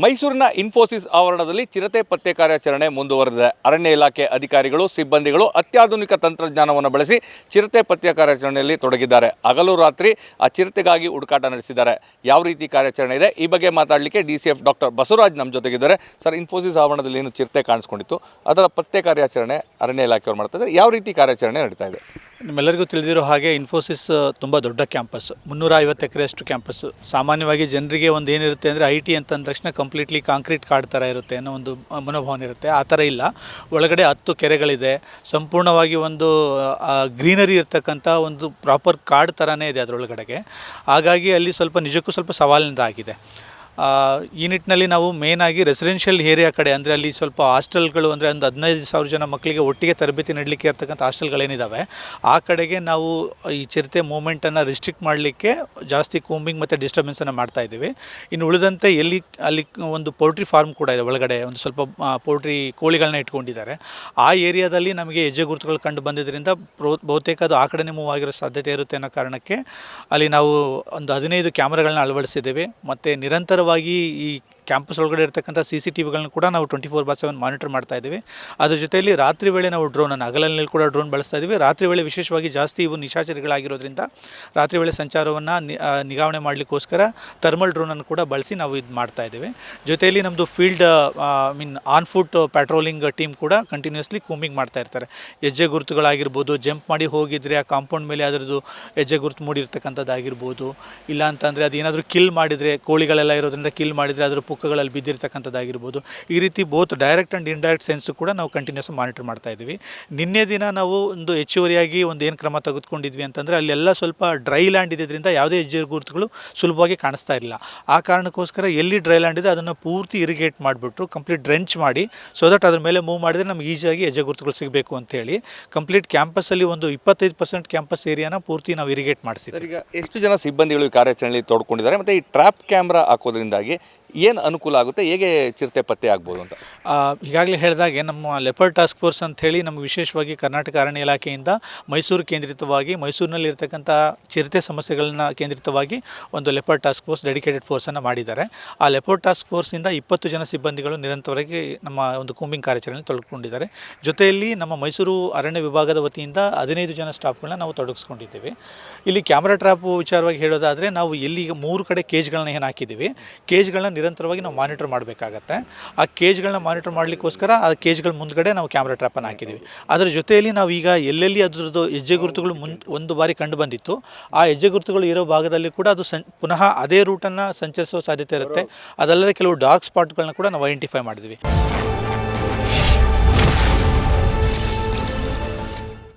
ಮೈಸೂರಿನ ಇನ್ಫೋಸಿಸ್ ಆವರಣದಲ್ಲಿ ಚಿರತೆ ಪತ್ತೆ ಕಾರ್ಯಾಚರಣೆ ಮುಂದುವರೆದಿದೆ. ಅರಣ್ಯ ಇಲಾಖೆ ಅಧಿಕಾರಿಗಳು, ಸಿಬ್ಬಂದಿಗಳು ಅತ್ಯಾಧುನಿಕ ತಂತ್ರಜ್ಞಾನವನ್ನು ಬಳಸಿ ಚಿರತೆ ಪತ್ತೆ ಕಾರ್ಯಾಚರಣೆಯಲ್ಲಿ ತೊಡಗಿದ್ದಾರೆ. ಹಗಲು ರಾತ್ರಿ ಆ ಚಿರತೆಗಾಗಿ ಹುಡುಕಾಟ ನಡೆಸಿದ್ದಾರೆ. ಯಾವ ರೀತಿ ಕಾರ್ಯಾಚರಣೆ ಇದೆ ಈ ಬಗ್ಗೆ ಮಾತಾಡಲಿಕ್ಕೆ DCF ಡಾಕ್ಟರ್ ಬಸವರಾಜ್ ನಮ್ಮ ಜೊತೆಗಿದ್ದಾರೆ. ಸರ್, ಇನ್ಫೋಸಿಸ್ ಆವರಣದಲ್ಲಿ ಏನು ಚಿರತೆ ಕಾಣಿಸ್ಕೊಂಡಿತ್ತು, ಅದರ ಪತ್ತೆ ಕಾರ್ಯಾಚರಣೆ ಅರಣ್ಯ ಇಲಾಖೆಯವರು ಮಾಡ್ತಾ ಇದ್ದಾರೆ. ಯಾವ ರೀತಿ ಕಾರ್ಯಾಚರಣೆ ನಡೀತಾ ಇದೆ? ನಿಮ್ಮೆಲ್ಲರಿಗೂ ತಿಳಿದಿರೋ ಹಾಗೆ ಇನ್ಫೋಸಿಸ್ ತುಂಬ ದೊಡ್ಡ ಕ್ಯಾಂಪಸ್, 350 ಎಕರೆಯಷ್ಟು ಕ್ಯಾಂಪಸ್ಸು. ಸಾಮಾನ್ಯವಾಗಿ ಜನರಿಗೆ ಒಂದು ಏನಿರುತ್ತೆ ಅಂದರೆ IT ಅಂತಂದ ತಕ್ಷಣ ಕಂಪ್ಲೀಟ್ಲಿ ಕಾಂಕ್ರೀಟ್ ಕಾಡ್ ಥರ ಇರುತ್ತೆ ಅನ್ನೋ ಒಂದು ಮನೋಭಾವನೆ ಇರುತ್ತೆ. ಆ ಥರ ಇಲ್ಲ. ಒಳಗಡೆ 10 ಕೆರೆಗಳಿದೆ. ಸಂಪೂರ್ಣವಾಗಿ ಒಂದು ಗ್ರೀನರಿ ಇರ್ತಕ್ಕಂಥ ಒಂದು ಪ್ರಾಪರ್ ಕಾಡ್ ಥರನೇ ಇದೆ ಅದರೊಳಗಡೆಗೆ. ಹಾಗಾಗಿ ಅಲ್ಲಿ ನಿಜಕ್ಕೂ ಸ್ವಲ್ಪ ಸವಾಲಿನಿಂದ ಆಗಿದೆ. ಈ ನಿಟ್ಟಿನಲ್ಲಿ ನಾವು ಮೇಯ್ನಾಗಿ ರೆಸಿಡೆನ್ಷಿಯಲ್ ಏರಿಯಾ ಕಡೆ, ಅಂದರೆ ಅಲ್ಲಿ ಸ್ವಲ್ಪ ಹಾಸ್ಟೆಲ್ಗಳು, ಅಂದರೆ ಒಂದು 15,000 ಜನ ಮಕ್ಕಳಿಗೆ ಒಟ್ಟಿಗೆ ತರಬೇತಿ ನೀಡಲಿಕ್ಕೆ ಇರ್ತಕ್ಕಂಥ ಹಾಸ್ಟೆಲ್ಗಳೇನಿದ್ದಾವೆ ಆ ಕಡೆಗೆ ನಾವು ಈ ಚಿರತೆ ಮೂಮೆಂಟನ್ನು ರಿಸ್ಟ್ರಿಕ್ಟ್ ಮಾಡಲಿಕ್ಕೆ ಜಾಸ್ತಿ ಕೂಂಬಿಂಗ್ ಮತ್ತು ಡಿಸ್ಟರ್ಬೆನ್ಸನ್ನು ಮಾಡ್ತಾಯಿದ್ದೀವಿ. ಇನ್ನು ಉಳಿದಂತೆ ಅಲ್ಲಿ ಒಂದು ಪೌಲ್ಟ್ರಿ ಫಾರ್ಮ್ ಕೂಡ ಇದೆ. ಒಳಗಡೆ ಒಂದು ಸ್ವಲ್ಪ ಪೌಲ್ಟ್ರಿ ಕೋಳಿಗಳನ್ನ ಇಟ್ಕೊಂಡಿದ್ದಾರೆ. ಆ ಏರಿಯಾದಲ್ಲಿ ನಮಗೆ ಹೆಜ್ಜೆ ಗುರುತುಗಳು ಕಂಡು ಬಂದಿದ್ದರಿಂದ ಬಹುತೇಕ ಅದು ಆ ಕಡೆನೇ ಮೂವ್ ಆಗಿರೋ ಸಾಧ್ಯತೆ ಇರುತ್ತೆ ಅನ್ನೋ ಕಾರಣಕ್ಕೆ ಅಲ್ಲಿ ನಾವು ಒಂದು 15 ಕ್ಯಾಮ್ರಾಗಳನ್ನ ಅಳವಡಿಸಿದ್ದೇವೆ. ಮತ್ತು ನಿರಂತರ ಈ ಕ್ಯಾಂಪಸ್ ಒಳಗಡೆ ಇರ್ತಕ್ಕಂಥ CCTVಗಳನ್ನ ಕೂಡ ನಾವು 24/7 ಮಾನಿಟರ್ ಮಾಡ್ತಾ ಇದ್ದೀವಿ. ಅದ್ರ ಜೊತೆಯಲ್ಲಿ ರಾತ್ರಿ ವೇಳೆ ನಾವು ಡ್ರೋನನ್ನು, ಹಗಲಲ್ಲಿ ಕೂಡ ಡ್ರೋನ್ ಬಳಸ್ತಾ ಇದ್ದೀವಿ. ರಾತ್ರಿ ವೇಳೆ ವಿಶೇಷವಾಗಿ ಜಾಸ್ತಿ ಇವು ನಿಶಾಚರಿಗಳಾಗಿರೋದ್ರಿಂದ ರಾತ್ರಿ ವೇಳೆ ಸಂಚಾರವನ್ನು ನಿಗಾವಣೆ ಮಾಡಲಿಕ್ಕೋಸ್ಕರ ಥರ್ಮಲ್ ಡ್ರೋನನ್ನು ಕೂಡ ಬಳಸಿ ನಾವು ಇದು ಮಾಡ್ತಾ ಇದ್ದೀವಿ. ಜೊತೆಯಲ್ಲಿ ನಮ್ಮದು field on foot patrolling team ಕೂಡ ಕಂಟಿನ್ಯೂಸ್ಲಿ ಕೂಂಬಿಂಗ್ ಮಾಡ್ತಾ ಇರ್ತಾರೆ. ಹೆಜ್ಜೆ ಗುರುತುಗಳಾಗಿರ್ಬೋದು, ಜಂಪ್ ಮಾಡಿ ಹೋಗಿದ್ರೆ ಆ ಕಾಂಪೌಂಡ್ ಮೇಲೆ ಅದರದ್ದು ಹೆಜ್ಜೆ ಗುರುತು ಮೂಡಿರ್ತಕ್ಕಂಥದ್ದಾಗಿರ್ಬೋದು, ಇಲ್ಲ ಅಂತಂದರೆ ಅದೇನಾದರೂ ಕಿಲ್ ಮಾಡಿದರೆ, ಕೋಳಿಗಳೆಲ್ಲ ಇರೋದ್ರಿಂದ ಕಿಲ್ ಮಾಡಿದರೆ ಅದರ ಪುಕ್ಕಗಳಲ್ಲಿ ಬಿದ್ದಿರ್ತಕ್ಕಂಥದ್ದಾಗಿರ್ಬೋದು. ಈ ರೀತಿ both direct and indirect sense ಕೂಡ ನಾವು ಕಂಟಿನ್ಯೂಸ್ ಮಾನಿಟರ್ ಮಾಡ್ತಾ ಇದ್ದೀವಿ. ನಿನ್ನೆ ದಿನ ನಾವು ಒಂದು ಹೆಚ್ಚುವರಿಯಾಗಿ ಏನು ಕ್ರಮ ತೆಗೆದುಕೊಂಡಿದ್ವಿ ಅಂತಂದರೆ, ಅಲ್ಲೆಲ್ಲ ಸ್ವಲ್ಪ ಡ್ರೈ ಲ್ಯಾಂಡ್ ಇದ್ದಿದ್ದರಿಂದ ಯಾವುದೇ ಹೆಜ್ಜೆ ಗುರುತುಗಳು ಸುಲಭವಾಗಿ ಕಾಣಿಸ್ತಾ ಇರಲಿಲ್ಲ. ಆ ಕಾರಣಕ್ಕೋಸ್ಕರ ಎಲ್ಲಿ ಡ್ರೈ ಲ್ಯಾಂಡ್ ಇದೆ ಅದನ್ನು ಪೂರ್ತಿ ಇರಿಗೇಟ್ ಮಾಡಿಬಿಟ್ಟು ಕಂಪ್ಲೀಟ್ ಡ್ರೆಂಚ್ ಮಾಡಿ, ಸೊ ದಟ್ ಅದ್ರ ಮೇಲೆ ಮೂವ್ ಮಾಡಿದರೆ ನಮ್ಗೆ ಈಸಿಯಾಗಿ ಹೆಜ್ಜೆ ಗುರುತುಗಳು ಸಿಗಬೇಕು ಅಂತೇಳಿ ಕಂಪ್ಲೀಟ್ ಕ್ಯಾಂಪಸ್ಸಲ್ಲಿ ಒಂದು 25% ಕ್ಯಾಂಪಸ್ ಏರಿಯಾನ ಪೂರ್ತಿ ನಾವು ಇರಿಗೇಟ್ ಮಾಡಿಸಿದ್ವಿ. ಈಗ ಎಷ್ಟು ಜನ ಸಿಬ್ಬಂದಿಗಳು ಈ ಕಾರ್ಯಾಚರಣೆಯಲ್ಲಿ ತೊಡ್ಕೊಂಡಿದ್ದಾರೆ, ಮತ್ತು ಈ ಟ್ರ್ಯಾಪ್ ಕ್ಯಾಮ್ರಾ ಹಾಕೋದ್ರಿಂದಾಗಿ ಏನು ಅನುಕೂಲ ಆಗುತ್ತೆ, ಹೇಗೆ ಚಿರತೆ ಪತ್ತೆ ಆಗ್ಬೋದು ಅಂತ? ಈಗಾಗಲೇ ಹೇಳಿದಾಗೆ ನಮ್ಮ ಲೆಪರ್ಡ್ ಟಾಸ್ಕ್ ಫೋರ್ಸ್ ಅಂಥೇಳಿ ನಮಗೆ ವಿಶೇಷವಾಗಿ ಕರ್ನಾಟಕ ಅರಣ್ಯ ಇಲಾಖೆಯಿಂದ ಮೈಸೂರು ಕೇಂದ್ರಿತವಾಗಿ, ಮೈಸೂರಿನಲ್ಲಿ ಇರ್ತಕ್ಕಂಥ ಚಿರತೆ ಸಮಸ್ಯೆಗಳನ್ನ ಕೇಂದ್ರಿತವಾಗಿ ಒಂದು ಲೆಪರ್ಡ್ ಟಾಸ್ಕ್ ಫೋರ್ಸ್ ಡೆಡಿಕೇಟೆಡ್ ಫೋರ್ಸನ್ನು ಮಾಡಿದ್ದಾರೆ. ಆ ಲೆಪರ್ಡ್ ಟಾಸ್ಕ್ ಫೋರ್ಸ್ನಿಂದ 20 ಜನ ಸಿಬ್ಬಂದಿಗಳು ನಿರಂತರವಾಗಿ ನಮ್ಮ ಒಂದು ಕೂಂಬಿಂಗ್ ಕಾರ್ಯಾಚರಣೆಯಲ್ಲಿ ತೊಡಗಿಕೊಂಡಿದ್ದಾರೆ. ಜೊತೆಯಲ್ಲಿ ನಮ್ಮ ಮೈಸೂರು ಅರಣ್ಯ ವಿಭಾಗದ ವತಿಯಿಂದ 15 ಜನ ಸ್ಟಾಫ್ಗಳನ್ನ ನಾವು ತೊಡಗಿಸ್ಕೊಂಡಿದ್ದೀವಿ. ಇಲ್ಲಿ ಕ್ಯಾಮ್ರಾ ಟ್ರ್ಯಾಪ್ ವಿಚಾರವಾಗಿ ಹೇಳೋದಾದರೆ, ನಾವು ಎಲ್ಲಿ 3 ಕಡೆ ಕೇಜ್ಗಳನ್ನ ಏನು ಹಾಕಿದ್ದೀವಿ, ಕೇಜ್ಗಳನ್ನ ನಿರಂತರವಾಗಿ ನಾವು ಮಾನಿಟರ್ ಮಾಡಬೇಕಾಗತ್ತೆ. ಆ ಕೇಜ್ಗಳನ್ನ ಮಾನಿಟರ್ ಮಾಡಲಿಕ್ಕೋಸ್ಕರ ಆ ಕೇಜ್ಗಳ ಮುಂದ್ಗಡೆ ನಾವು ಕ್ಯಾಮ್ರಾ ಟ್ರ್ಯಾಪನ್ನು ಹಾಕಿದ್ದೀವಿ. ಅದರ ಜೊತೆಯಲ್ಲಿ ನಾವು ಈಗ ಎಲ್ಲೆಲ್ಲಿ ಅದರದ್ದು ಹೆಜ್ಜೆ ಗುರುತುಗಳು ಒಂದು ಬಾರಿ ಕಂಡು ಬಂದಿತ್ತು, ಆ ಹೆಜ್ಜೆ ಗುರುತುಗಳು ಇರೋ ಭಾಗದಲ್ಲಿ ಕೂಡ ಅದು ಪುನಃ ಅದೇ ರೂಟನ್ನು ಸಂಚರಿಸುವ ಸಾಧ್ಯತೆ ಇರುತ್ತೆ. ಅದಲ್ಲದೆ ಕೆಲವು ಡಾರ್ಕ್ ಸ್ಪಾಟ್ಗಳನ್ನ ಕೂಡ ನಾವು ಐಡೆಂಟಿಫೈ ಮಾಡಿದ್ವಿ.